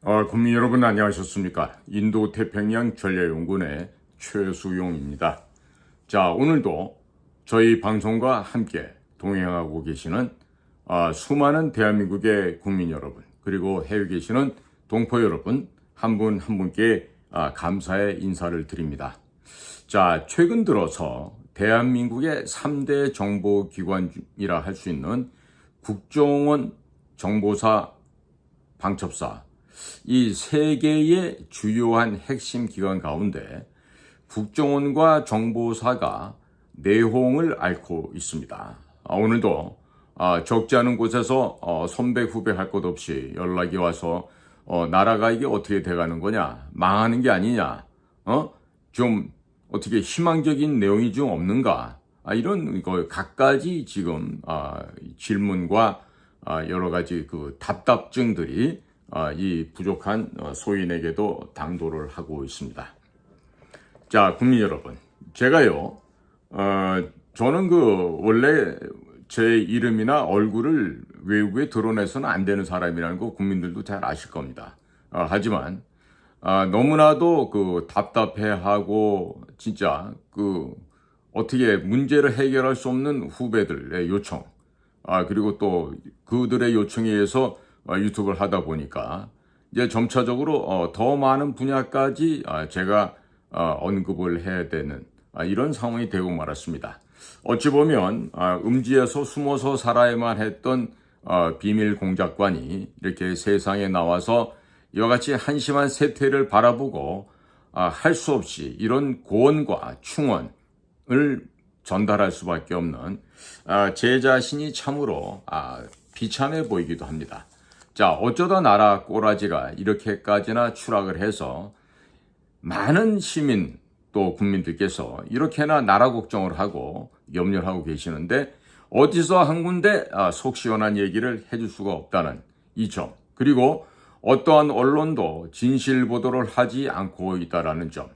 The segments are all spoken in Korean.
국민 여러분 안녕하셨습니까? 인도 태평양 전략연구원의 최수용입니다. 자, 오늘도 저희 방송과 함께 동행하고 계시는 수많은 대한민국의 국민 여러분, 그리고 해외에 계시는 동포 여러분 한 분 한 분께 감사의 인사를 드립니다. 자, 최근 들어서 대한민국의 3대 정보기관이라 할 수 있는 국정원, 정보사, 방첩사, 이 세 개의 주요한 핵심 기관 가운데 국정원과 정보사가 내홍을 앓고 있습니다. 오늘도 적지 않은 곳에서 선배 후배 할 것 없이 연락이 와서 나라가 이게 어떻게 돼가는 거냐, 망하는 게 아니냐, 좀 어떻게 희망적인 내용이 좀 없는가, 이런 갖가지 지금 질문과 여러 가지 그 답답증들이 이 부족한 소인에게도 당도를 하고 있습니다. 자, 국민 여러분, 제가요, 저는 원래 제 이름이나 얼굴을 외부에 드러내서는 안 되는 사람이라는 거 국민들도 잘 아실 겁니다. 하지만 너무나도 답답해하고 진짜 어떻게 문제를 해결할 수 없는 후배들의 요청, 그리고 또 그들의 요청에 의해서 유튜브를 하다 보니까 이제 점차적으로 더 많은 분야까지 제가 언급을 해야 되는 이런 상황이 되고 말았습니다. 어찌 보면 음지에서 숨어서 살아야만 했던 비밀 공작관이 이렇게 세상에 나와서 이와 같이 한심한 세태를 바라보고 할 수 없이 이런 고언과 충언을 전달할 수밖에 없는 제 자신이 참으로 비참해 보이기도 합니다. 자, 어쩌다 나라 꼬라지가 이렇게까지나 추락을 해서 많은 시민 또 국민들께서 이렇게나 나라 걱정을 하고 염려를 하고 계시는데 어디서 한 군데 속 시원한 얘기를 해줄 수가 없다는 이 점, 그리고 어떠한 언론도 진실 보도를 하지 않고 있다라는 점,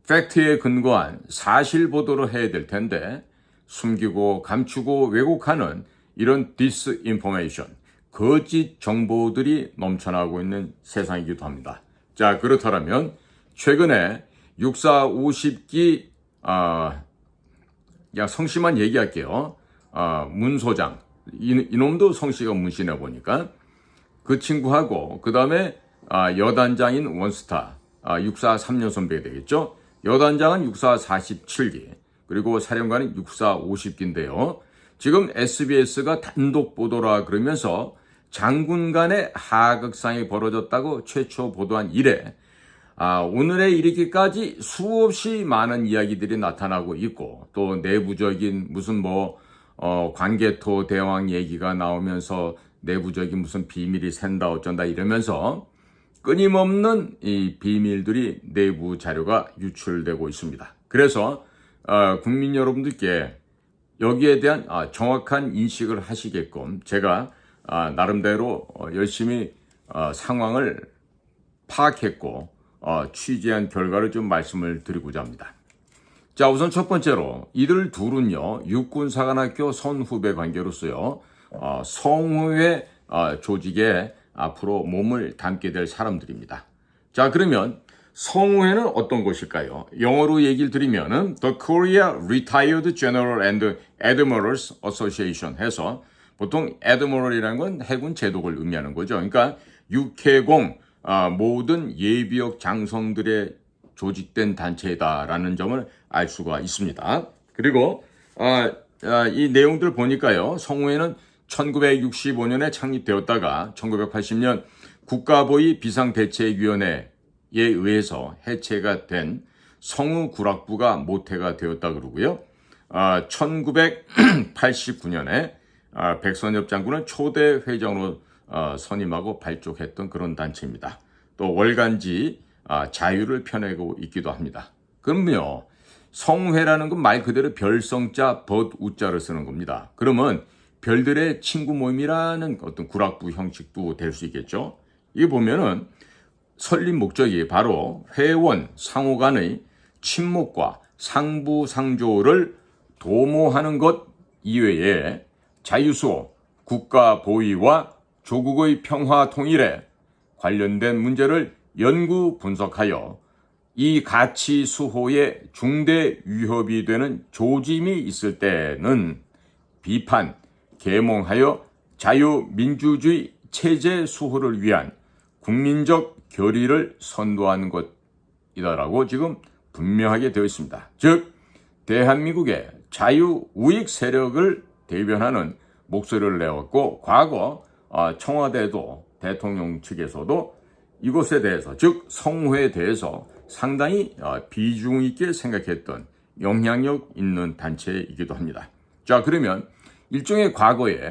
팩트에 근거한 사실 보도를 해야 될 텐데 숨기고 감추고 왜곡하는 이런 디스인포메이션, 거짓 정보들이 넘쳐나고 있는 세상이기도 합니다. 자, 그렇다면 최근에 육사 50기 성씨만 얘기할게요. 문 소장, 이놈도 성씨가 문씨네 보니까 그 친구하고 그 다음에 여단장인 원스타, 육사 3년 선배가 되겠죠. 여단장은 육사 47기, 그리고 사령관은 육사 50기인데요. 지금 SBS가 단독 보도라 그러면서 장군 간의 하극상이 벌어졌다고 최초 보도한 이래 오늘에 이르기까지 수없이 많은 이야기들이 나타나고 있고, 또 내부적인 무슨 관개토 대왕 얘기가 나오면서 내부적인 무슨 비밀이 샌다 어쩐다 이러면서 끊임없는 이 비밀들이 내부 자료가 유출되고 있습니다. 그래서 국민 여러분들께 여기에 대한 정확한 인식을 하시게끔 제가 나름대로 열심히 상황을 파악했고 취재한 결과를 좀 말씀을 드리고자 합니다. 자, 우선 첫 번째로 이들 둘은요, 육군사관학교 선후배 관계로서요, 성후회 조직에 앞으로 몸을 담게 될 사람들입니다. 자, 그러면 성후회는 어떤 것일까요? 영어로 얘기를 드리면은 The Korea Retired General and Admirals Association 해서, 보통 Admiral이라는 건 해군 제독을 의미하는 거죠. 그러니까 육해공 모든 예비역 장성들의 조직된 단체다라는 점을 알 수가 있습니다. 그리고 이 내용들 보니까요, 성후회는 1965년에 창립되었다가 1980년 국가보위 비상대책위원회에 의해서 해체가 된 성우구락부가 모태가 되었다 그러고요. 1989년에 백선엽 장군을 초대 회장으로 선임하고 발족했던 그런 단체입니다. 또 월간지 자유를 펴내고 있기도 합니다. 그럼요, 성회라는 건 말 그대로 별성자 벗우자를 쓰는 겁니다. 그러면 별들의 친구 모임이라는 어떤 구락부 형식도 될 수 있겠죠. 이거 보면은 설립 목적이 바로 회원 상호 간의 친목과 상부상조를 도모하는 것 이외에 자유수호, 국가 보위와 조국의 평화 통일에 관련된 문제를 연구 분석하여 이 가치 수호에 중대 위협이 되는 조짐이 있을 때는 비판, 계몽하여 자유민주주의 체제 수호를 위한 국민적 결의를 선도하는 것이다라고 지금 분명하게 되어 있습니다. 즉 대한민국의 자유우익 세력을 대변하는 목소리를 내었고 과거 청와대도 대통령 측에서도 이것에 대해서 즉 성호에 대해서 상당히 비중 있게 생각했던 영향력 있는 단체이기도 합니다. 자, 그러면 일종의 과거에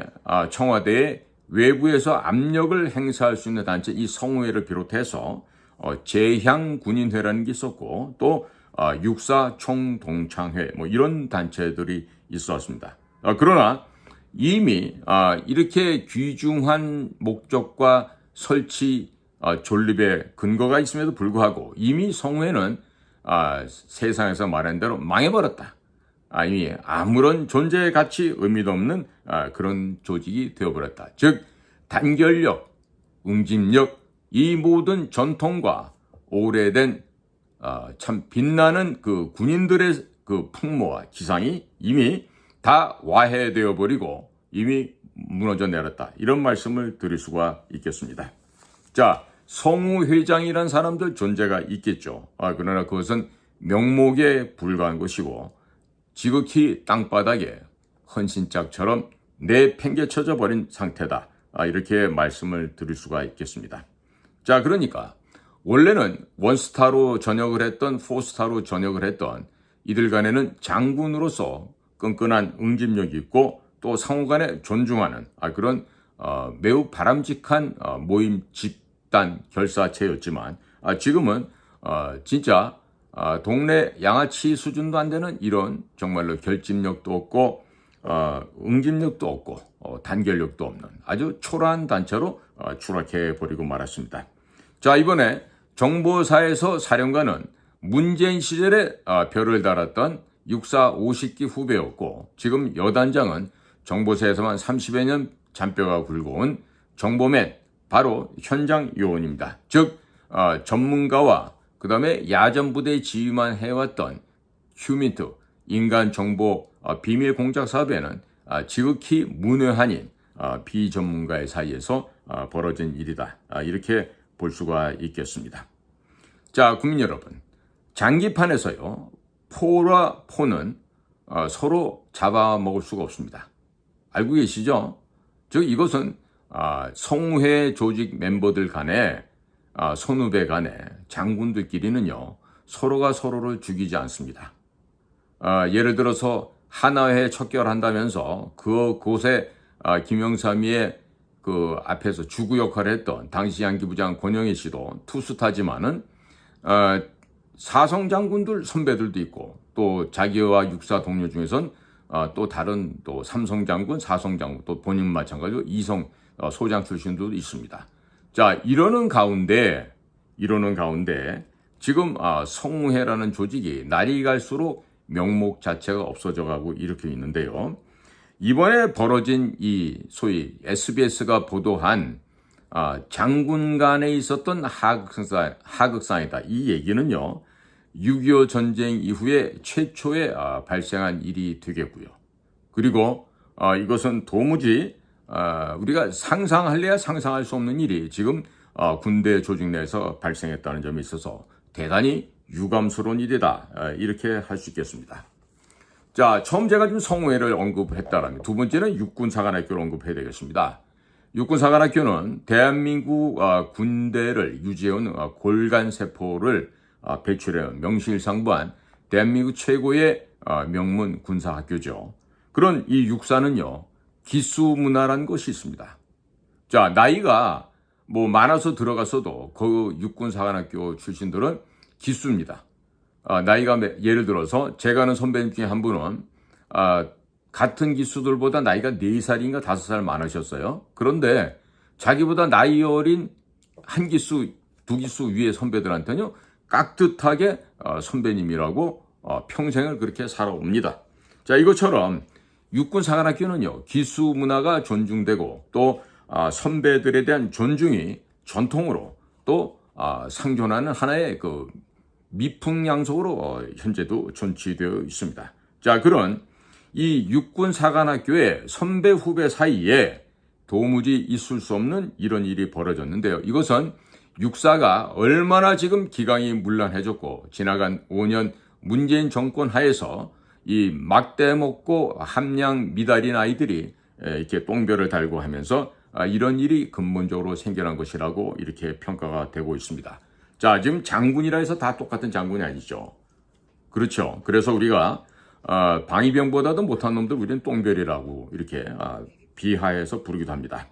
청와대의 외부에서 압력을 행사할 수 있는 단체 이 성호회를 비롯해서 제향군인회라는 게 있었고 또 육사 총동창회 뭐 이런 단체들이 있었습니다. 그러나 이미 이렇게 귀중한 목적과 설치 존립의 근거가 있음에도 불구하고 이미 성호회는 세상에서 말한 대로 망해버렸다. 이미 아무런 존재 가치 의미도 없는 그런 조직이 되어버렸다. 즉 단결력, 응집력 이 모든 전통과 오래된 참 빛나는 그 군인들의 그 풍모와 기상이 이미 다 와해되어 버리고 이미 무너져 내렸다. 이런 말씀을 드릴 수가 있겠습니다. 자, 성우 회장이란 사람들 존재가 있겠죠. 그러나 그것은 명목에 불과한 것이고 지극히 땅바닥에 헌신짝처럼 내팽개쳐져 버린 상태다. 이렇게 말씀을 드릴 수가 있겠습니다. 자, 그러니까 원래는 원스타로 전역을 했던 포스타로 전역을 했던 이들 간에는 장군으로서 끈끈한 응집력이 있고 또 상호간에 존중하는 그런 매우 바람직한 모임 집단 결사체였지만 지금은 진짜 동네 양아치 수준도 안 되는 이런 정말로 결집력도 없고 응집력도 없고 단결력도 없는 아주 초라한 단체로 추락해 버리고 말았습니다. 자, 이번에 정보사에서 사령관은 문재인 시절에 별을 달았던 육사 50기 후배였고 지금 여단장은 정보사에서만 30여 년 잔뼈가 굵어온 정보맨 바로 현장 요원입니다. 즉 전문가와 그 다음에 야전부대 지휘만 해왔던 휴민트 인간정보 비밀 공작 사업에는 지극히 문외한인 비전문가의 사이에서 벌어진 일이다. 이렇게 볼 수가 있겠습니다. 자, 국민 여러분, 장기판에서요 포와 포는 서로 잡아먹을 수가 없습니다. 알고 계시죠? 즉 이것은 성회 조직 멤버들 간에 선후배 간에 장군들끼리는요 서로가 서로를 죽이지 않습니다. 예를 들어서 하나회 척결한다면서 그곳에 김영삼이의 그 앞에서 주구 역할을 했던 당시 양기부장 권영희 씨도 투스타지만은 사성 장군들 선배들도 있고 또 자기와 육사 동료 중에선 또 다른 또 삼성 장군, 사성 장군 또 본인 마찬가지로 이성 소장 출신도 있습니다. 자, 이러는 가운데 지금 성우회라는 조직이 날이 갈수록 명목 자체가 없어져 가고 이렇게 있는데요. 이번에 벌어진 이 소위 SBS가 보도한 장군 간에 있었던 하극상이다. 이 얘기는요. 6.25 전쟁 이후에 최초에 발생한 일이 되겠고요. 그리고 이것은 도무지 우리가 상상할래야 상상할 수 없는 일이 지금 군대 조직 내에서 발생했다는 점에 있어서 대단히 유감스러운 일이다. 이렇게 할 수 있겠습니다. 자, 처음 제가 지금 성우회를 언급했다라면 두 번째는 육군사관학교를 언급해야 되겠습니다. 육군사관학교는 대한민국 군대를 유지해온 골간세포를 배출해온 명실상부한 대한민국 최고의 명문 군사학교죠. 그런 이 육사는요. 기수문화라는 것이 있습니다. 자, 나이가 뭐 많아서 들어갔어도 그 육군사관학교 출신들은 기수입니다. 나이가 예를 들어서 제가 아는 선배님 중에 한 분은 같은 기수들보다 나이가 4살인가 5살 많으셨어요. 그런데 자기보다 나이 어린 한 기수, 두 기수 위의 선배들한테는요. 깍듯하게 선배님이라고 평생을 그렇게 살아옵니다. 자, 이것처럼 육군사관학교는요. 기수 문화가 존중되고 또 선배들에 대한 존중이 전통으로 또 상존하는 하나의 그 미풍양속으로 현재도 존치되어 있습니다. 자, 그런 이 육군사관학교의 선배 후배 사이에 도무지 있을 수 없는 이런 일이 벌어졌는데요. 이것은 육사가 얼마나 지금 기강이 문란해졌고 지나간 5년 문재인 정권 하에서 이 막대 먹고 함량 미달인 아이들이 이렇게 똥별을 달고 하면서 이런 일이 근본적으로 생겨난 것이라고 이렇게 평가가 되고 있습니다. 자, 지금 장군이라 해서 다 똑같은 장군이 아니죠. 그렇죠. 그래서 우리가 방위병보다도 못한 놈들 우리는 똥별이라고 이렇게 비하해서 부르기도 합니다.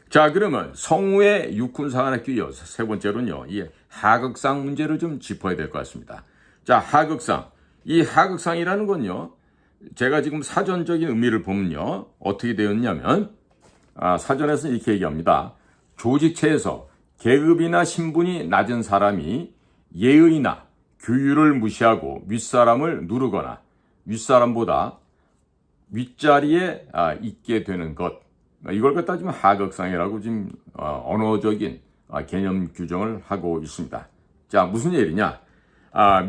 자, 그러면 성우의 육군사관학교 이어서 세 번째로는요, 이 하극상 문제를 좀 짚어야 될 것 같습니다. 자, 하극상. 이 하극상이라는 건요, 제가 지금 사전적인 의미를 보면요, 어떻게 되었냐면, 사전에서 이렇게 얘기합니다. 조직체에서 계급이나 신분이 낮은 사람이 예의나 규율을 무시하고 윗사람을 누르거나 윗사람보다 윗자리에 있게 되는 것. 이걸 갖다 지금 하극상이라고 지금 언어적인 개념 규정을 하고 있습니다. 자, 무슨 얘기냐?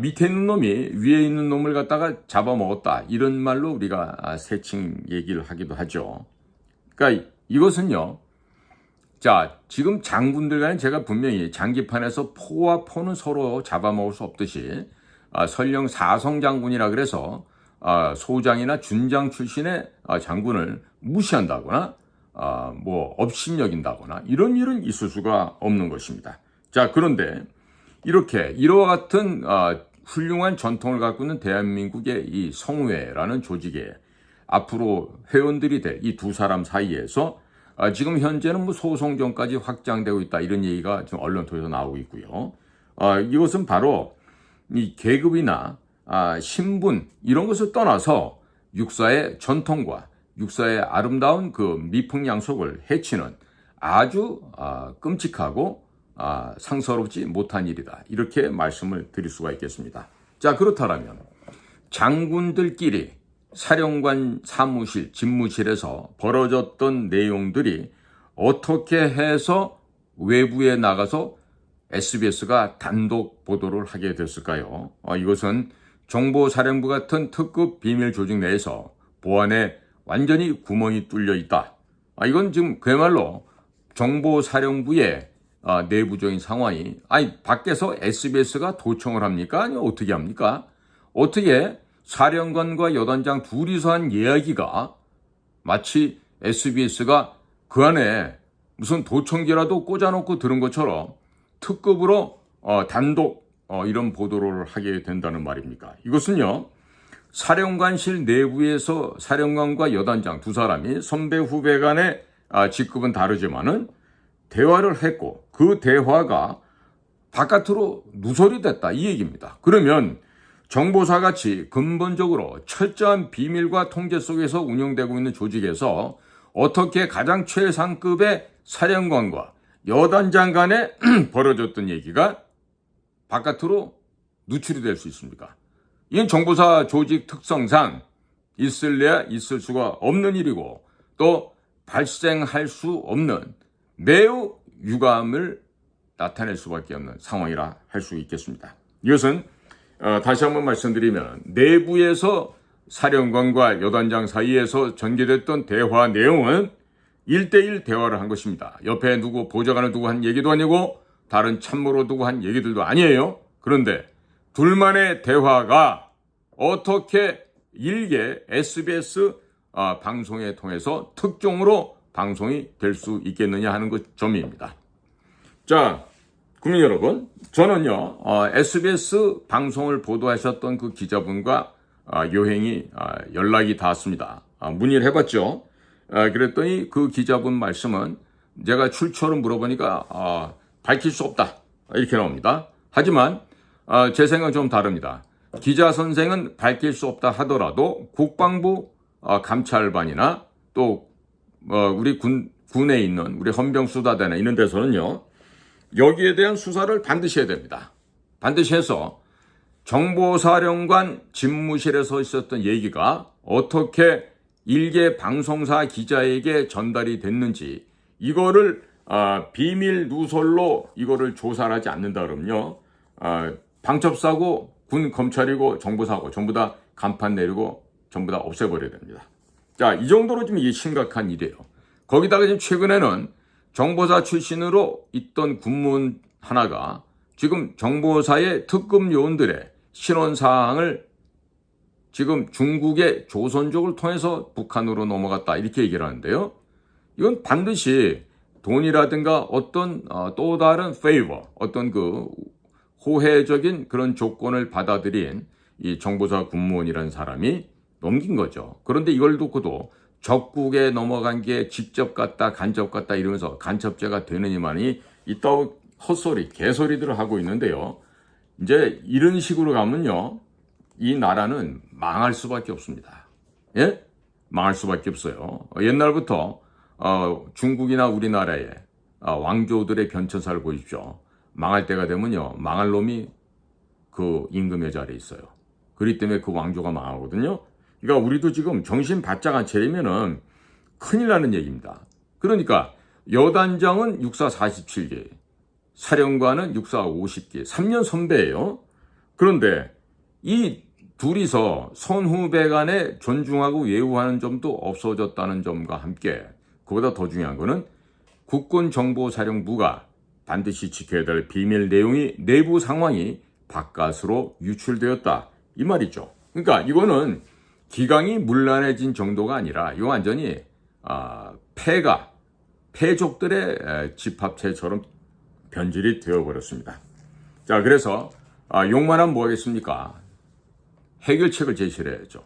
밑에 있는 놈이 위에 있는 놈을 갖다가 잡아먹었다. 이런 말로 우리가 세칭 얘기를 하기도 하죠. 그러니까 이것은요. 자, 지금 장군들 간에 제가 분명히 장기판에서 포와 포는 서로 잡아먹을 수 없듯이 설령 사성장군이라 그래서 소장이나 준장 출신의 장군을 무시한다거나 뭐 업신여긴다거나 이런 일은 있을 수가 없는 것입니다. 자, 그런데 이렇게 이와 같은 훌륭한 전통을 갖고 있는 대한민국의 이 성우회라는 조직에 앞으로 회원들이 될 이 두 사람 사이에서 지금 현재는 뭐 소송전까지 확장되고 있다 이런 얘기가 지금 언론 통해서 나오고 있고요. 이것은 바로 이 계급이나 신분 이런 것을 떠나서 육사의 전통과 육사의 아름다운 그 미풍양속을 해치는 아주 끔찍하고 상서롭지 못한 일이다. 이렇게 말씀을 드릴 수가 있겠습니다. 자, 그렇다면 장군들끼리 사령관 사무실, 집무실에서 벌어졌던 내용들이 어떻게 해서 외부에 나가서 SBS가 단독 보도를 하게 됐을까요? 이것은 정보사령부 같은 특급 비밀 조직 내에서 보안에 완전히 구멍이 뚫려 있다. 이건 지금 그야말로 정보사령부의 내부적인 상황이 밖에서 SBS가 도청을 합니까? 아니면 어떻게 합니까? 어떻게 사령관과 여단장 둘이서 한 이야기가 마치 SBS가 그 안에 무슨 도청기라도 꽂아놓고 들은 것처럼 특급으로 단독 이런 보도를 하게 된다는 말입니까? 이것은요, 사령관실 내부에서 사령관과 여단장 두 사람이 선배 후배 간의 직급은 다르지만은 대화를 했고 그 대화가 바깥으로 누설이 됐다 이 얘기입니다. 그러면 정보사같이 근본적으로 철저한 비밀과 통제 속에서 운영되고 있는 조직에서 어떻게 가장 최상급의 사령관과 여단장 간에 벌어졌던 얘기가 바깥으로 누출이 될 수 있습니까? 이건 정보사 조직 특성상 있을래야 있을 수가 없는 일이고 또 발생할 수 없는 매우 유감을 나타낼 수밖에 없는 상황이라 할 수 있겠습니다. 이것은 다시 한번 말씀드리면 내부에서 사령관과 여단장 사이에서 전개됐던 대화 내용은 1대1 대화를 한 것입니다. 옆에 누구 보좌관을 두고 한 얘기도 아니고 다른 참모로 두고 한 얘기들도 아니에요. 그런데 둘만의 대화가 어떻게 일개 SBS 방송에 통해서 특종으로 방송이 될 수 있겠느냐 하는 것 점입니다. 자, 국민 여러분, 저는요 SBS 방송을 보도하셨던 그 기자분과 요행이 연락이 닿았습니다. 문의를 해봤죠. 그랬더니 그 기자분 말씀은 제가 출처를 물어보니까 밝힐 수 없다 이렇게 나옵니다. 하지만 제 생각은 좀 다릅니다. 기자 선생은 밝힐 수 없다 하더라도 국방부 감찰반이나 또 우리 군에 있는 우리 헌병수사대나 이런 데서는요 여기에 대한 수사를 반드시 해야 됩니다. 반드시 해서 정보사령관 집무실에서 있었던 얘기가 어떻게 일개 방송사 기자에게 전달이 됐는지 이거를 비밀 누설로 이거를 조사를 하지 않는다 그러면요. 방첩사고 군 검찰이고 정보사고 전부 다 간판 내리고 전부 다 없애버려야 됩니다. 자, 이 정도로 좀 이게 심각한 일이에요. 거기다가 지금 최근에는 정보사 출신으로 있던 군무원 하나가 지금 정보사의 특급 요원들의 신원사항을 지금 중국의 조선족을 통해서 북한으로 넘어갔다 이렇게 얘기를 하는데요. 이건 반드시 돈이라든가 어떤 또 다른 favor, 어떤 그 호혜적인 그런 조건을 받아들인 이 정보사 군무원이라는 사람이 넘긴 거죠. 그런데 이걸 놓고도 적국에 넘어간 게 직접 갔다 간접 갔다 이러면서 간첩죄가 되느니만이 이따위 헛소리 개소리들을 하고 있는데요. 이제 이런 식으로 가면요. 이 나라는 망할 수밖에 없습니다. 예? 망할 수밖에 없어요. 옛날부터 중국이나 우리나라의 왕조들의 변천사를 보십시오. 망할 때가 되면요. 망할 놈이 그 임금의 자리에 있어요. 그렇기 때문에 그 왕조가 망하거든요. 그러니까 우리도 지금 정신 바짝 안 차리면은 큰일 나는 얘기입니다. 그러니까 여단장은 육사 47기, 사령관은 육사 50기, 3년 선배예요. 그런데 이 둘이서 선후배 간에 존중하고 예우하는 점도 없어졌다는 점과 함께 그보다 더 중요한 거는 국군정보사령부가 반드시 지켜야 될 비밀 내용이 내부 상황이 바깥으로 유출되었다. 이 말이죠. 그러니까 이거는 기강이 문란해진 정도가 아니라 이거 완전히 패족들의 집합체처럼 변질이 되어버렸습니다. 자, 그래서 욕만 하면 뭐하겠습니까? 해결책을 제시를 해야죠.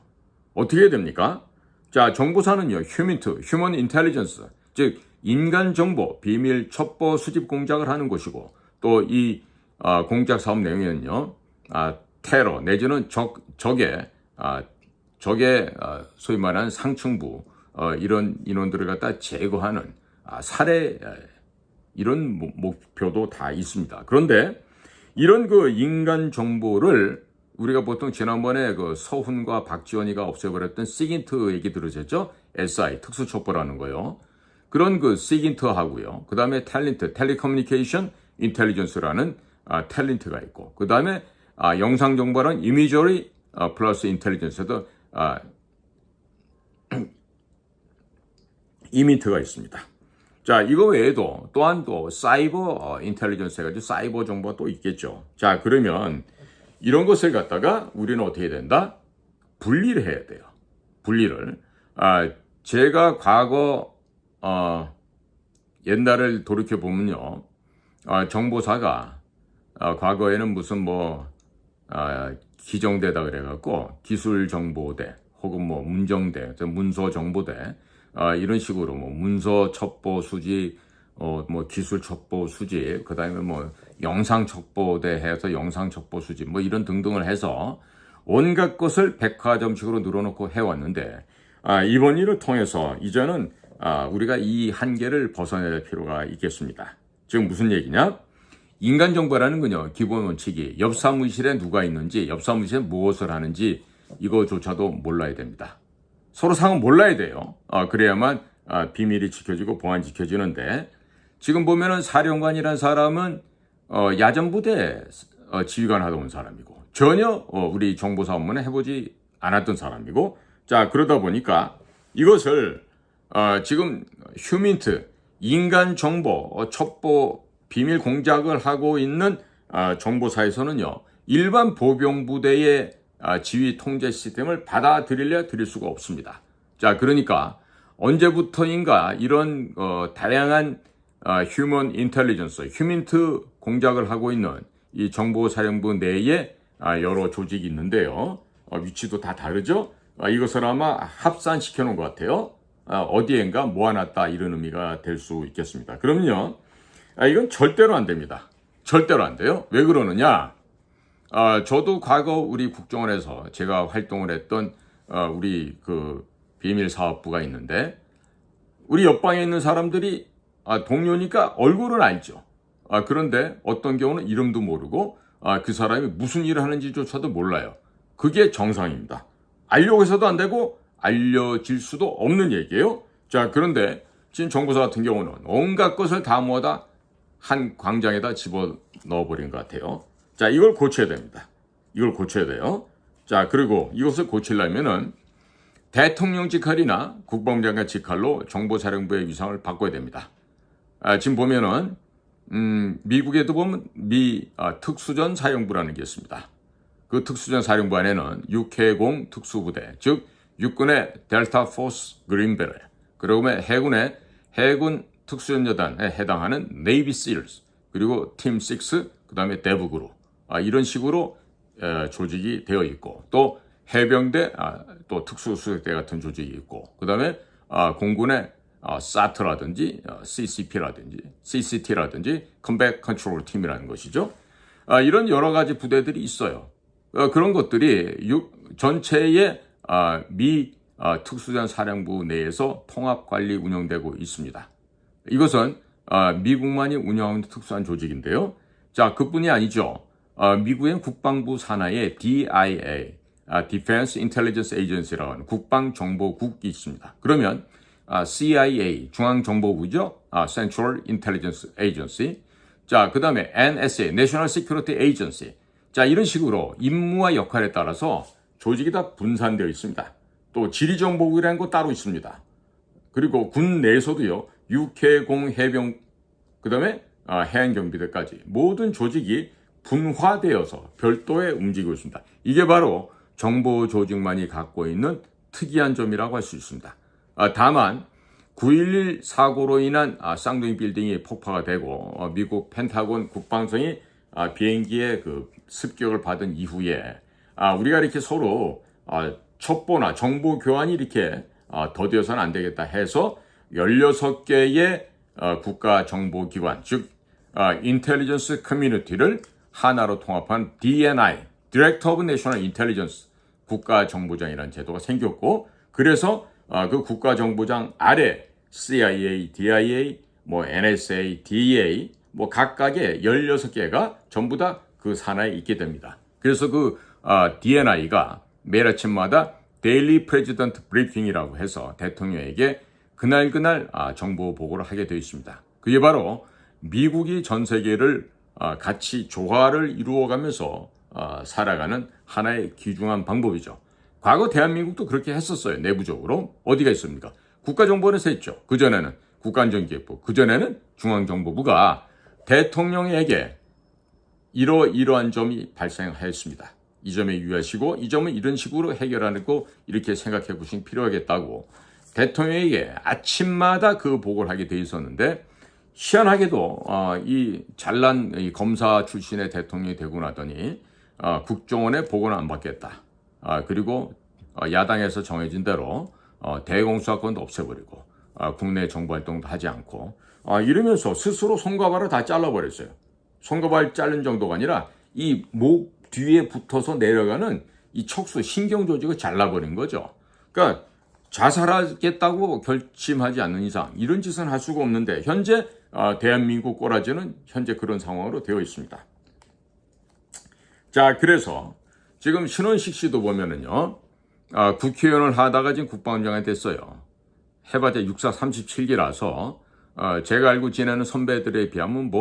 어떻게 해야 됩니까? 자, 정보사는요, 휴먼 인텔리전스, 즉 인간 정보 비밀 첩보 수집 공작을 하는 곳이고 또 이 공작 사업 내용에는요, 테러 내지는 적의 소위 말하는 상층부 이런 인원들을 갖다 제거하는 살해 이런 목표도 다 있습니다. 그런데 이런 그 인간 정보를 우리가 보통 지난번에 그 서훈과 박지원이가 없애버렸던 시긴트 얘기 들으셨죠? SI 특수첩보라는 거요. 그런 그 시긴트 하고요. 그 다음에 텔레커뮤니케이션 인텔리전스라는 탤런트가 있고, 그 다음에 영상 정보는 이미저리 플러스 인텔리전스도 이민트가 있습니다. 자, 이거 외에도 또한 또 사이버 인텔리전스 해가지고 사이버 정보가 또 있겠죠. 자, 그러면 이런 것을 갖다가 우리는 어떻게 해야 된다? 분리를 해야 돼요. 분리를. 제가 과거 옛날을 돌이켜 보면요, 정보사가 과거에는 무슨 기정대다 그래갖고 기술정보대 혹은 문정대, 문서정보대 이런 식으로 문서첩보 수집, 기술첩보 수집, 그 다음에 영상첩보대 해서 영상첩보 수집, 이런 등등을 해서 온갖 것을 백화점식으로 늘어놓고 해왔는데, 이번 일을 통해서 이제는 우리가 이 한계를 벗어낼 필요가 있겠습니다. 지금 무슨 얘기냐? 인간정보라는 건요, 기본 원칙이 옆 사무실에 누가 있는지, 옆 사무실에 무엇을 하는지 이거조차도 몰라야 됩니다. 서로 상황 몰라야 돼요. 그래야만 비밀이 지켜지고 보안 지켜지는데, 지금 보면은 사령관이라는 사람은 야전부대 지휘관 하다 온 사람이고 전혀 우리 정보사 업무는 해보지 않았던 사람이고, 자, 그러다 보니까 이것을 지금 휴민트 인간 정보 첩보 비밀 공작을 하고 있는 정보사에서는요, 일반 보병부대의 지휘 통제 시스템을 받아들일 수가 없습니다. 자, 그러니까 언제부터인가 이런 다양한 휴먼 인텔리전스, 휴민트 공작을 하고 있는 이 정보사령부 내에 여러 조직이 있는데요. 위치도 다 다르죠? 이것을 아마 합산시켜 놓은 것 같아요. 어디엔가 모아놨다 이런 의미가 될 수 있겠습니다. 그럼요, 이건 절대로 안 됩니다. 절대로 안 돼요. 왜 그러느냐? 저도 과거 우리 국정원에서 제가 활동을 했던 우리 그 비밀 사업부가 있는데, 우리 옆방에 있는 사람들이 동료니까 얼굴은 알죠. 그런데 어떤 경우는 이름도 모르고 그 사람이 무슨 일을 하는지조차도 몰라요. 그게 정상입니다. 알려고 해서도 안 되고 알려질 수도 없는 얘기예요. 자, 그런데 지금 정보사 같은 경우는 온갖 것을 다 모아다 한 광장에다 집어넣어버린 것 같아요. 자, 이걸 고쳐야 됩니다. 이걸 고쳐야 돼요. 자, 그리고 이것을 고치려면은 대통령 직할이나 국방장관 직할로 정보사령부의 위상을 바꿔야 됩니다. 지금 보면은 미국에도 보면 특수전 사령부라는 게 있습니다. 그 특수전 사령부 안에는 육해공 특수부대, 즉 육군의 델타 포스 그린베레, 그리고 해군의 해군 특수전여단에 해당하는 네이비 실스, 그리고 팀 6, 그 다음에 데브그루, 이런 식으로 조직이 되어 있고, 또 해병대, 또 특수수색대 같은 조직이 있고, 그 다음에 공군의 사트라든지 CCP라든지 CCT라든지 컴백 컨트롤 팀이라는 것이죠. 이런 여러 가지 부대들이 있어요. 그런 것들이 전체의 미 특수전 사령부 내에서 통합 관리 운영되고 있습니다. 이것은 미국만이 운영하는 특수한 조직인데요. 자, 그뿐이 아니죠. 미국의 국방부 산하에 DIA, Defense Intelligence Agency라고 하는 국방정보국이 있습니다. 그러면 CIA, 중앙정보부죠. Central Intelligence Agency. 자, 그 다음에 NSA, National Security Agency. 자, 이런 식으로 임무와 역할에 따라서 조직이 다 분산되어 있습니다. 또 지리정보국이라는 거 따로 있습니다. 그리고 군 내에서도요, 육해공 해병, 그 다음에 해안경비대까지 모든 조직이 분화되어서 별도에 움직이고 있습니다. 이게 바로 정보 조직만이 갖고 있는 특이한 점이라고 할 수 있습니다. 다만 9.11 사고로 인한 쌍둥이 빌딩이 폭파가 되고 미국 펜타곤 국방성이 비행기의 그 습격을 받은 이후에 우리가 이렇게 서로 첩보나 정보 교환이 이렇게 더디어서는 안 되겠다 해서 16개의 국가정보기관, 즉 인텔리전스 커뮤니티를 하나로 통합한 DNI, Director of National Intelligence 국가정보장이라는 제도가 생겼고, 그래서 그 국가정보장 아래 CIA, DIA, NSA, DEA 각각의 16개가 전부 다 그 산하에 있게 됩니다. 그래서 그 DNI가 매일 아침마다 데일리 프레지던트 브리핑이라고 해서 대통령에게 그날 정보 보고를 하게 되어 있습니다. 그게 바로 미국이 전 세계를 같이 조화를 이루어가면서 살아가는 하나의 귀중한 방법이죠. 과거 대한민국도 그렇게 했었어요. 내부적으로. 어디가 있습니까? 국가정보원에서 했죠. 그전에는 국가안전기획부, 그전에는 중앙정보부가 대통령에게 이러한 점이 발생하였습니다. 이 점에 유의하시고 이 점은 이런 식으로 해결하는 거 이렇게 생각해 보시면 필요하겠다고 대통령에게 아침마다 그 보고를 하게 돼 있었는데, 희한하게도 이 잘난 이 검사 출신의 대통령이 되고 나더니 국정원에 보고는 안 받겠다. 그리고 야당에서 정해진 대로 대공수사권도 없애버리고 국내 정보활동도 하지 않고 이러면서 스스로 손과 발을 다 잘라버렸어요. 손과 발 자른 정도가 아니라 이 목 뒤에 붙어서 내려가는 이 척수 신경 조직을 잘라버린 거죠. 그러니까 자살하겠다고 결심하지 않는 이상 이런 짓은 할 수가 없는데, 현재 대한민국 꼬라지는 현재 그런 상황으로 되어 있습니다. 자, 그래서 지금 신원식 씨도 보면은요, 국회의원을 하다가 지금 국방장관이 됐어요. 해봤자 육사 37기라서 제가 알고 지내는 선배들에 비하면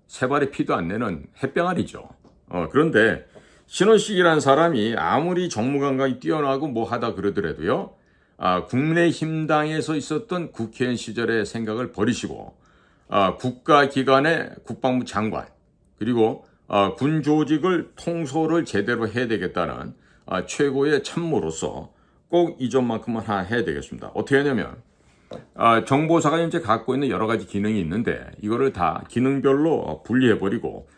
세 발의 피도 안 내는 햇병아리죠. 그런데 신원식이라는 사람이 아무리 정무감각이 뛰어나고 하다 그러더라도요, 국민의힘당에서 있었던 국회의원 시절의 생각을 버리시고 국가기관의 국방부 장관, 그리고 군 조직을 통솔을 제대로 해야 되겠다는 최고의 참모로서 꼭 이 점만큼은 해야 되겠습니다. 어떻게 하냐면 정보사가 현재 갖고 있는 여러 가지 기능이 있는데 이거를 다 기능별로 분리해버리고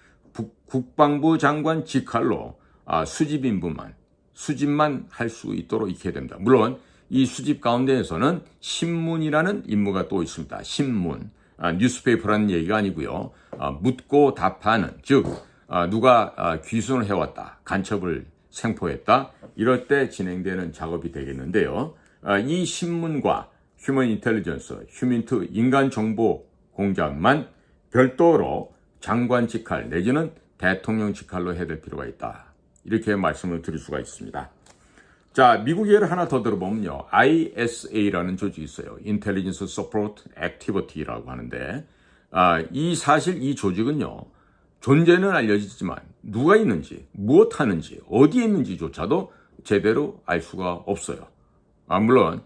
국방부 장관 직할로 수집만 할 수 있도록 익혀야 됩니다. 물론 이 수집 가운데에서는 신문이라는 임무가 또 있습니다. 신문, 뉴스페이퍼라는 얘기가 아니고요. 묻고 답하는, 즉 누가 귀순을 해왔다, 간첩을 생포했다, 이럴 때 진행되는 작업이 되겠는데요. 이 신문과 휴먼 인텔리전스, 휴민트 인간정보 공작만 별도로 장관 직할 내지는 대통령 직할로 해야 될 필요가 있다. 이렇게 말씀을 드릴 수가 있습니다. 자, 미국 예를 하나 더 들어보면요. ISA라는 조직이 있어요. Intelligence Support Activity라고 하는데, 사실 이 조직은요, 존재는 알려지지만 누가 있는지, 무엇 하는지, 어디에 있는지조차도 제대로 알 수가 없어요. 물론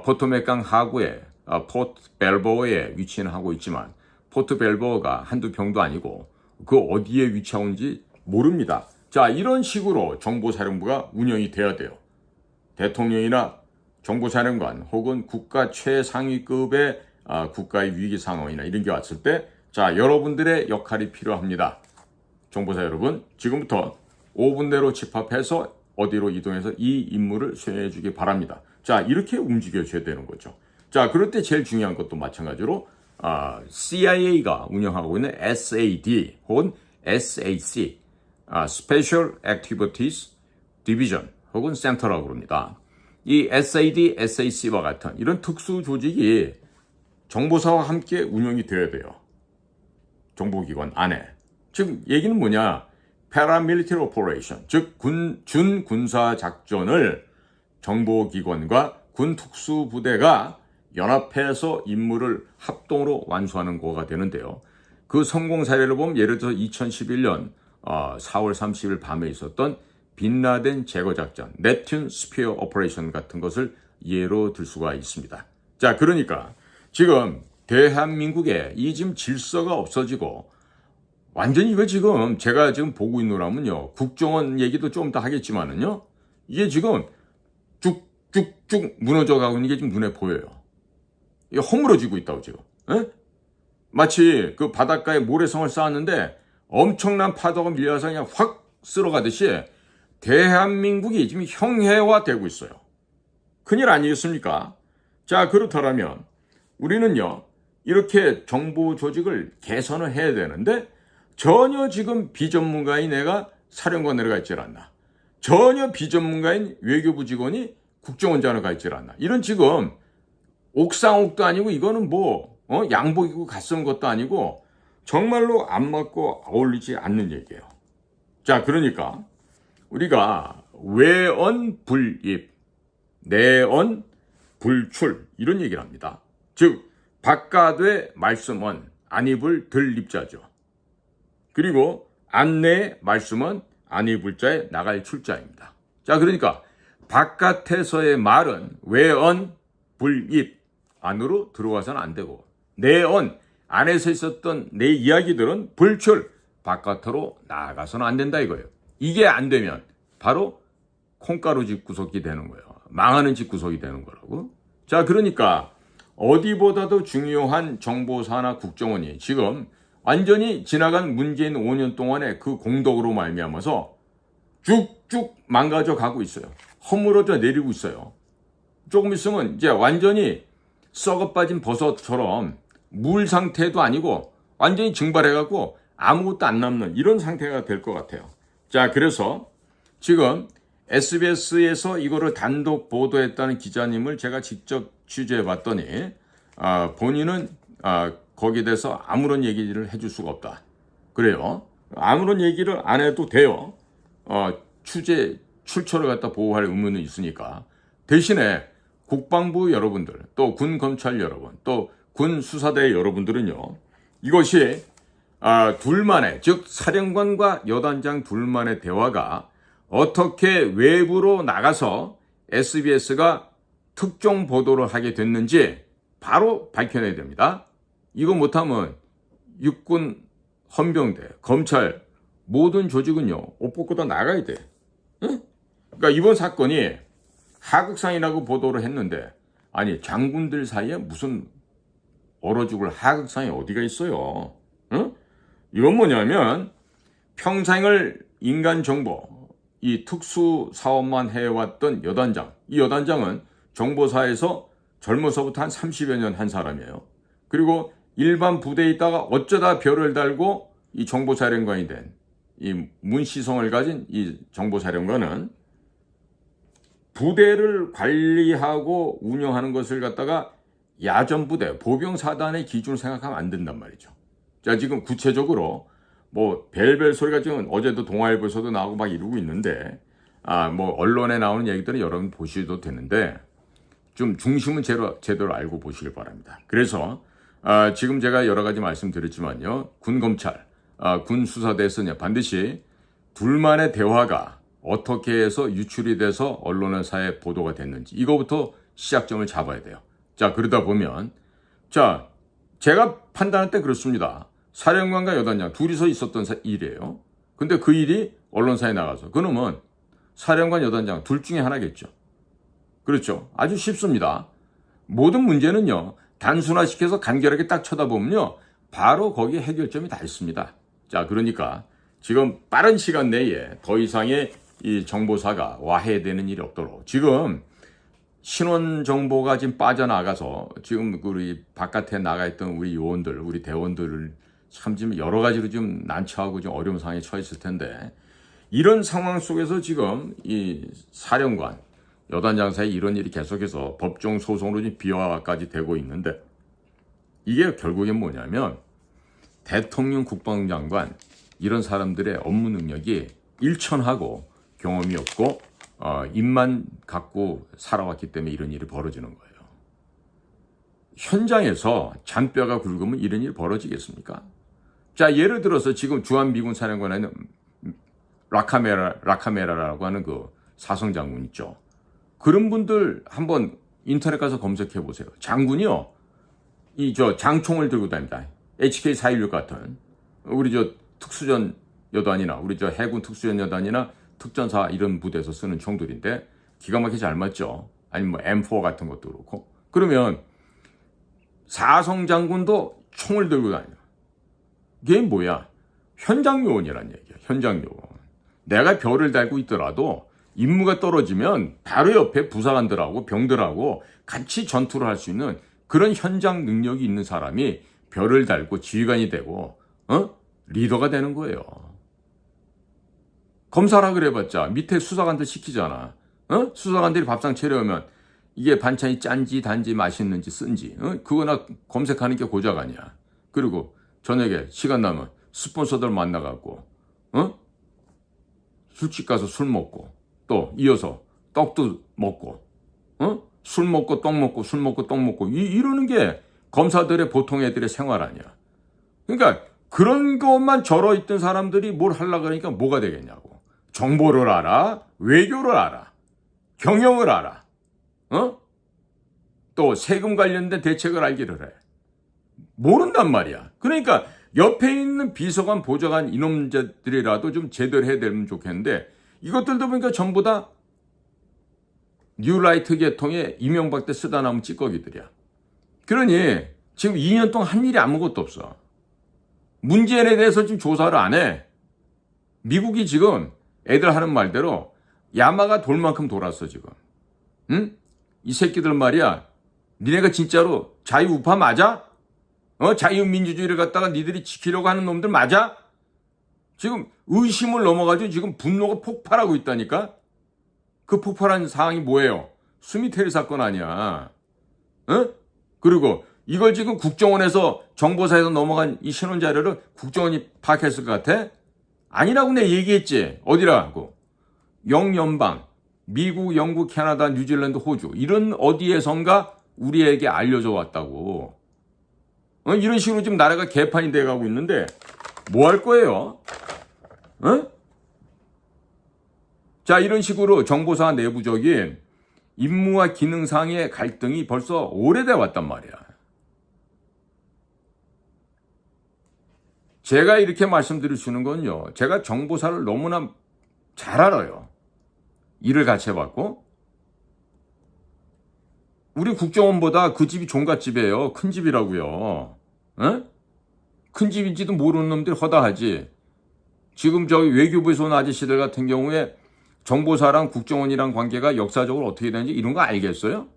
포토맥강 하구에 포트 벨보어에 위치는 하고 있지만 포트 벨보어가 한두 평도 아니고 그 어디에 위치하는지 모릅니다. 자, 이런 식으로 정보사령부가 운영이 돼야 돼요. 대통령이나 정보사령관 혹은 국가 최상위급의 국가의 위기 상황이나 이런 게 왔을 때, 자, 여러분들의 역할이 필요합니다. 정보사 여러분, 지금부터 5분 내로 집합해서 어디로 이동해서 이 임무를 수행해 주기 바랍니다. 자, 이렇게 움직여줘야 되는 거죠. 자, 그럴 때 제일 중요한 것도 마찬가지로 CIA가 운영하고 있는 SAD 혹은 SAC, Special Activities Division 혹은 Center라고 합니다. 이 SAD, SAC와 같은 이런 특수 조직이 정보사와 함께 운영이 되어야 돼요. 정보기관 안에. 즉 얘기는 뭐냐? Paramilitary Operation, 즉 준군사 작전을 정보기관과 군 특수부대가 연합해서 임무를 합동으로 완수하는 거가 되는데요. 그 성공 사례를 보면 예를 들어서 2011년 4월 30일 밤에 있었던 빈라덴 제거 작전, 네튠 스피어 오퍼레이션 같은 것을 예로 들 수가 있습니다. 자, 그러니까 지금 대한민국에 이 지금 질서가 없어지고 완전히 이거 지금 제가 지금 보고 있노라면요, 국정원 얘기도 좀 더 하겠지만은요, 이게 지금 쭉쭉쭉 무너져 가고 있는 게 지금 눈에 보여요. 이게 허물어지고 있다고 지금. 에? 마치 그 바닷가에 모래성을 쌓았는데 엄청난 파도가 밀려서 그냥 확 쓸어가듯이 대한민국이 지금 형해화되고 있어요. 큰일 아니겠습니까? 자, 그렇다면 우리는요, 이렇게 정보 조직을 개선을 해야 되는데 전혀 지금 비전문가인 내가 사령관 내려가 있질 않나. 전혀 비전문가인 외교부 직원이 국정원장을 가 있질 않나. 이런 지금 옥상옥도 아니고 이거는 양복 입고 갓쓰는 것도 아니고 정말로 안 맞고 어울리지 않는 얘기예요. 자, 그러니까 우리가 외언 불입, 내언 불출 이런 얘기를 합니다. 즉 바깥의 말씀은 안 입을 들 입자죠. 그리고 안내의 말씀은 안 입을 자에 나갈 출자입니다. 자, 그러니까 바깥에서의 말은 외언 불입, 안으로 들어와서는 안 되고, 내언 안에서 있었던 내 이야기들은 불출, 바깥으로 나가서는 안 된다 이거예요. 이게 안 되면 바로 콩가루 집구석이 되는 거예요. 망하는 집구석이 되는 거라고. 자, 그러니까 어디보다도 중요한 정보사나 국정원이 지금 완전히 지나간 문재인 5년 동안의 그 공덕으로 말미암아서 쭉쭉 망가져 가고 있어요. 허물어져 내리고 있어요. 조금 있으면 이제 완전히 썩어 빠진 버섯처럼 물 상태도 아니고 완전히 증발해갖고 아무것도 안 남는 이런 상태가 될 것 같아요. 자, 그래서 지금 SBS에서 이거를 단독 보도했다는 기자님을 제가 직접 취재해 봤더니 본인은 거기에 대해서 아무런 얘기를 해줄 수가 없다. 그래요. 아무런 얘기를 안 해도 돼요. 출처를 갖다 보호할 의무는 있으니까. 대신에 국방부 여러분들, 또 군 검찰 여러분, 또 군 수사대 여러분들은요, 이것이 둘만의, 즉 사령관과 여단장 둘만의 대화가 어떻게 외부로 나가서 SBS가 특종 보도를 하게 됐는지 바로 밝혀내야 됩니다. 이거 못하면 육군, 헌병대, 검찰 모든 조직은요, 옷 벗고 다 나가야 돼. 응? 그러니까 이번 사건이 하극상이라고 보도를 했는데, 아니 장군들 사이에 무슨 얼어 죽을 하극상이 어디가 있어요? 응? 이건 뭐냐면 평생을 인간 정보, 이 특수 사업만 해왔던 여단장, 이 여단장은 정보사에서 젊어서부터 한 30여 년 한 사람이에요. 그리고 일반 부대에 있다가 어쩌다 별을 달고 이 정보사령관이 된 이 문시성을 가진 이 정보사령관은 부대를 관리하고 운영하는 것을 갖다가 야전부대, 보병사단의 기준을 생각하면 안 된단 말이죠. 자, 지금 구체적으로 별별 소리가 지금 어제도 동아일보에서도 나오고 막 이러고 있는데, 뭐 언론에 나오는 얘기들은 여러분 보셔도 되는데 좀 중심은 제대로 알고 보시길 바랍니다. 그래서 지금 제가 여러 가지 말씀드렸지만요, 군 검찰, 군 수사대에서는 반드시 둘만의 대화가 어떻게 해서 유출이 돼서 언론사에 보도가 됐는지 이거부터 시작점을 잡아야 돼요. 자, 그러다 보면 제가 판단할 때 그렇습니다. 사령관과 여단장 둘이서 있었던 일이에요. 근데 그 일이 언론사에 나가서 그러면 사령관, 여단장 둘 중에 하나겠죠. 그렇죠. 아주 쉽습니다. 모든 문제는요, 단순화시켜서 간결하게 딱 쳐다보면요, 바로 거기에 해결점이 다 있습니다. 자, 그러니까 지금 빠른 시간 내에 더 이상의 이 정보사가 와해되는 일이 없도록 지금 신원 정보가 지금 빠져나가서 지금 우리 바깥에 나가 있던 우리 요원들, 우리 대원들을 참 지금 여러 가지로 좀 난처하고 좀 어려운 상황에 처했을 텐데 이런 상황 속에서 지금 이 사령관, 여단장 사이 이런 일이 계속해서 법정 소송으로 지금 비화까지 되고 있는데 이게 결국엔 뭐냐면 대통령, 국방장관 이런 사람들의 업무 능력이 일천하고 경험이 없고 입만 갖고 살아왔기 때문에 이런 일이 벌어지는 거예요. 현장에서 잔뼈가 굵으면 이런 일이 벌어지겠습니까? 자, 예를 들어서 지금 주한미군 사령관에는 라카메라라고 하는 그 사성장군 있죠. 그런 분들 한번 인터넷 가서 검색해 보세요. 장군이요, 장총을 들고 다닙니다. HK416 같은 우리 특수전 여단이나 우리 해군 특수전 여단이나 특전사 이런 부대에서 쓰는 총들인데 기가 막히게 잘 맞죠. 아니면 M4 같은 것도 그렇고. 그러면 사성장군도 총을 들고 다녀요. 이게 뭐야? 현장요원이란 얘기야. 현장요원. 내가 별을 달고 있더라도 임무가 떨어지면 바로 옆에 부사관들하고 병들하고 같이 전투를 할 수 있는 그런 현장 능력이 있는 사람이 별을 달고 지휘관이 되고 리더가 되는 거예요. 검사라 그래봤자 밑에 수사관들 시키잖아. 수사관들이 밥상 차려오면 이게 반찬이 짠지 단지 맛있는지 쓴지 그거나 검색하는 게 고작 아니야. 그리고 저녁에 시간 나면 스폰서들 만나갖고 술집 가서 술 먹고 또 이어서 떡도 먹고 술 먹고 떡 먹고 술 먹고 떡 먹고 이러는 게 검사들의 보통 애들의 생활 아니야. 그러니까 그런 것만 절어 있던 사람들이 뭘 하려고 하니까 뭐가 되겠냐고. 정보를 알아, 외교를 알아, 경영을 알아, 또 세금 관련된 대책을 알기를 해. 모른단 말이야. 그러니까 옆에 있는 비서관, 보좌관 이놈들이라도 좀 제대로 해야 되면 좋겠는데 이것들도 보니까 전부 다 뉴라이트 계통의 이명박 때 쓰다 남은 찌꺼기들이야. 그러니 지금 2년 동안 한 일이 아무것도 없어. 문재인에 대해서 지금 조사를 안 해. 미국이 지금 애들 하는 말대로 야마가 돌 만큼 돌았어 지금. 응? 이 새끼들 말이야. 니네가 진짜로 자유우파 맞아? 자유민주주의를 갖다가 니들이 지키려고 하는 놈들 맞아? 지금 의심을 넘어가지고 지금 분노가 폭발하고 있다니까? 그 폭발한 사항이 뭐예요? 수미테리 사건 아니야. 그리고 이걸 지금 국정원에서 정보사에서 넘어간 이 신원 자료를 국정원이 파악했을 것 같아? 아니라고 내가 얘기했지. 어디라고? 영연방, 미국, 영국, 캐나다, 뉴질랜드, 호주 이런 어디에선가 우리에게 알려져 왔다고. 이런 식으로 지금 나라가 개판이 돼가고 있는데 뭐 할 거예요? 자, 이런 식으로 정보사 내부적인 임무와 기능상의 갈등이 벌써 오래돼 왔단 말이야. 제가 이렇게 말씀드릴 수 있는 건요, 제가 정보사를 너무나 잘 알아요. 일을 같이 해봤고, 우리 국정원보다 그 집이 종갓집이에요. 큰 집이라고요. 큰 집인지도 모르는 놈들이 허다하지. 지금 저기 외교부에서 온 아저씨들 같은 경우에 정보사랑 국정원이랑 관계가 역사적으로 어떻게 되는지 이런 거 알겠어요?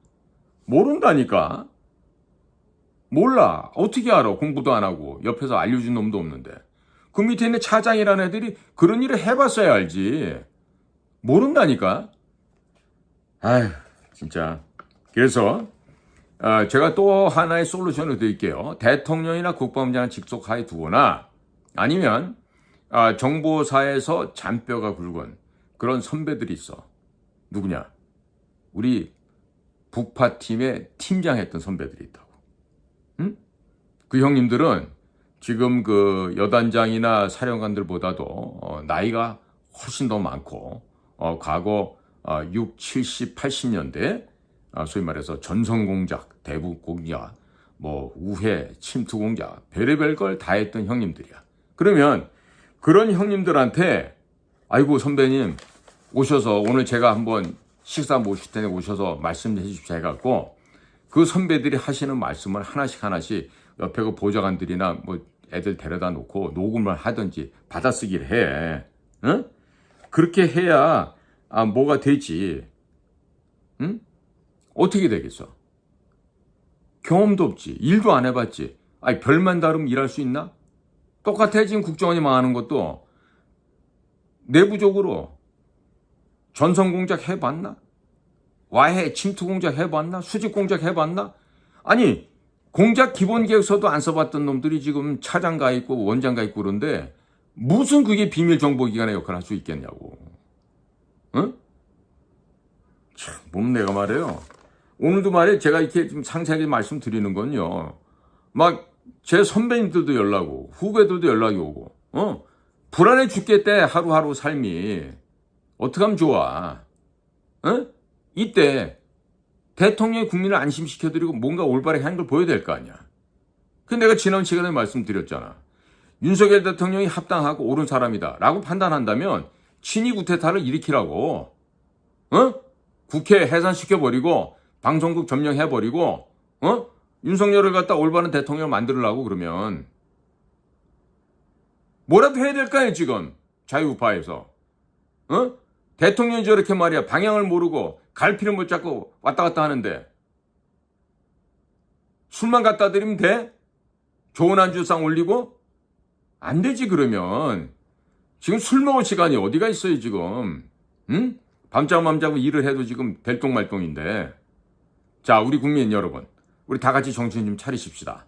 모른다니까. 몰라. 어떻게 알아? 공부도 안 하고 옆에서 알려준 놈도 없는데. 그 밑에 있는 차장이라는 애들이 그런 일을 해봤어야 알지. 모른다니까. 아휴, 진짜. 그래서 제가 또 하나의 솔루션을 드릴게요. 대통령이나 국방장관 직속하에 두거나 아니면 정보사에서 잔뼈가 굵은 그런 선배들이 있어. 누구냐? 우리 북파팀의 팀장 했던 선배들이 있다고. 응? 그 형님들은 지금 그 여단장이나 사령관들보다도 나이가 훨씬 더 많고 과거 6, 70, 80년대 소위 말해서 전성공작, 대북공작, 뭐 우회, 침투공작, 별의별 걸 다 했던 형님들이야. 그러면 그런 형님들한테 아이고 선배님 오셔서 오늘 제가 한번 식사 모실 테니 오셔서 말씀 해주십시오 해갖고 그 선배들이 하시는 말씀을 하나씩 옆에 그 보좌관들이나 뭐 애들 데려다 놓고 녹음을 하든지 받아쓰기를 해. 응? 그렇게 해야 뭐가 되지. 응? 어떻게 되겠어? 경험도 없지. 일도 안 해봤지. 아니 별만 다르면 일할 수 있나? 똑같아. 지금 국정원이 망하는 것도 내부적으로 전성공작 해봤나? 와해 침투공작 해봤나? 수직공작 해봤나? 아니 공작 기본계획서도 안 써봤던 놈들이 지금 차장 가 있고 원장 가 있고 그런데 무슨 그게 비밀정보기관의 역할을 할 수 있겠냐고. 응? 참, 몸 내가 말해요. 오늘도 말해 제가 이렇게 좀 상세하게 말씀드리는 건요. 막 제 선배님들도 연락 오고 후배들도 연락이 오고 불안해 죽겠대 하루하루 삶이. 어떻게 하면 좋아? 이때 대통령이 국민을 안심시켜드리고 뭔가 올바르게 하는 걸 보여야 될 거 아니야. 근데 내가 지난 시간에 말씀드렸잖아. 윤석열 대통령이 합당하고 옳은 사람이다 라고 판단한다면 친위 구태타를 일으키라고. 국회 해산시켜버리고 방송국 점령해버리고 윤석열을 갖다 올바른 대통령을 만들으려고 그러면 뭐라도 해야 될 거 아니야 지금 자유우파에서. 대통령이 저렇게 말이야 방향을 모르고 갈피를 못 잡고 왔다 갔다 하는데 술만 갖다 드리면 돼? 좋은 안주상 올리고? 안 되지 그러면. 지금 술 먹을 시간이 어디가 있어요 지금. 응? 밤잠 자고 일을 해도 지금 될똥말똥인데. 자 우리 국민 여러분 우리 다 같이 정신 좀 차리십시다.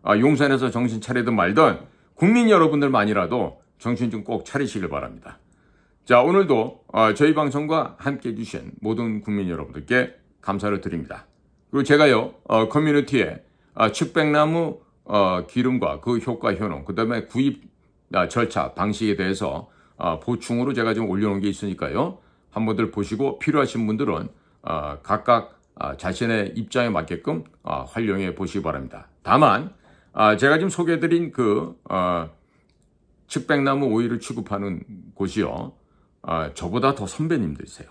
용산에서 정신 차리든 말든 국민 여러분들만이라도 정신 좀 꼭 차리시길 바랍니다. 자 오늘도 저희 방송과 함께 해주신 모든 국민 여러분들께 감사를 드립니다. 그리고 제가요 커뮤니티에 측백나무 기름과 그 효과 효능 그 다음에 구입 절차 방식에 대해서 보충으로 제가 좀 올려놓은 게 있으니까요. 한번들 보시고 필요하신 분들은 각각 자신의 입장에 맞게끔 활용해 보시기 바랍니다. 다만 제가 지금 소개해드린 그 측백나무 오일을 취급하는 곳이요. 저보다 더 선배님들이세요.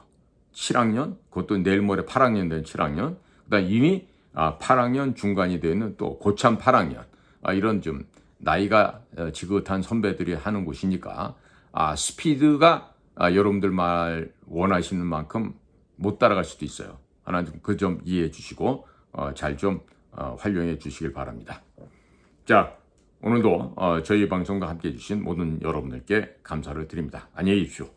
7학년, 그것도 내일 모레 8학년 된 7학년, 그 다음 이미 8학년 중간이 되는 또 고참 8학년, 이런 좀 나이가 지긋한 선배들이 하는 곳이니까, 스피드가 여러분들 말 원하시는 만큼 못 따라갈 수도 있어요. 하나 좀 그 점 이해해 주시고, 잘 좀 활용해 주시길 바랍니다. 자, 오늘도 저희 방송과 함께 해주신 모든 여러분들께 감사를 드립니다. 안녕히 계십시오.